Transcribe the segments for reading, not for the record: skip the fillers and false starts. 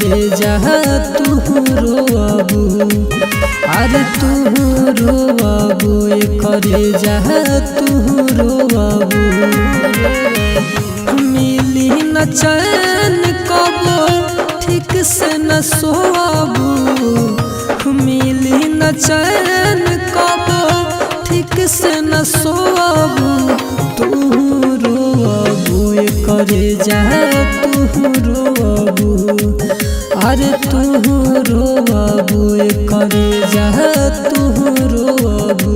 करे जा तू रोबू, अरे तू रोबू करे जा तू रोबू। मिली न चैन कबो ठीक से न सोबू, मिली न चैन कबो ठीक से न सोबू। तू रोबू करे जा तू रोबू, अरे तू रोबू करे जा तू रोबू।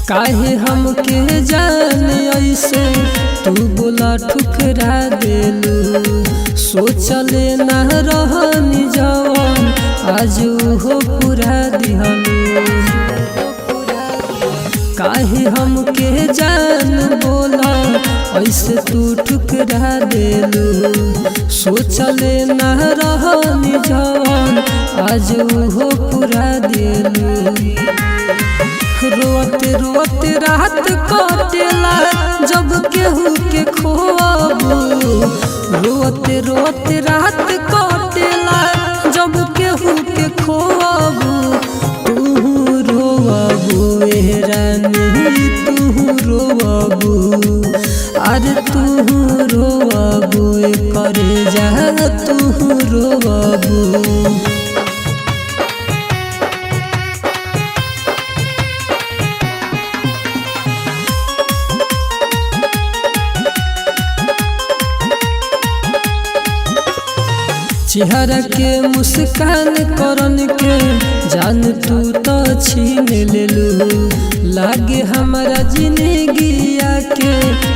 काहे हमके जाने ऐसे तू बोला ठुकरा देलू, सोचले ना रहनी जवान आज हो पूरा दिहलू। काहे हमके जान बोला ऐसे तू ठुकरा देलू, सोचले ना रहनी जवान आज हो पूरा देलू। रोते रोते रात कटेला जब केहू के खोबू, रोते रोते रात कटेला जब केहू के खोबू। तू रोबू रानी तू रोबू, अरे तू रोबू करे जा तू रोबू। चेहरा के मुस्कान करन के जान तू तो छीन लेलू, लागे हमारा जिंदगिया के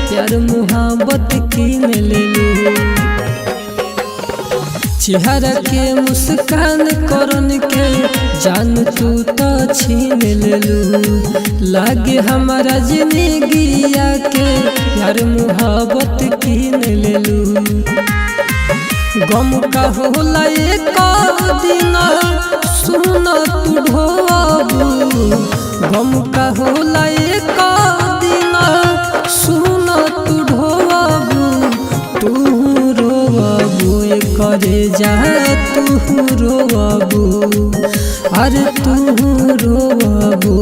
प्यार मुहब्बत कीन लेलू। चेहरा के मुस्कान करन के जान तू तो छीन लेलू, लागे हमारा जिंदगिया के प्यार मुहब्बत कीन लेलू। गम का होला एक दिन सुन तू ढोबू, गम का होला एक दिन सुन तू ढोबू। तू रोबू करे जा तू रोबू, अरे तू रोबू।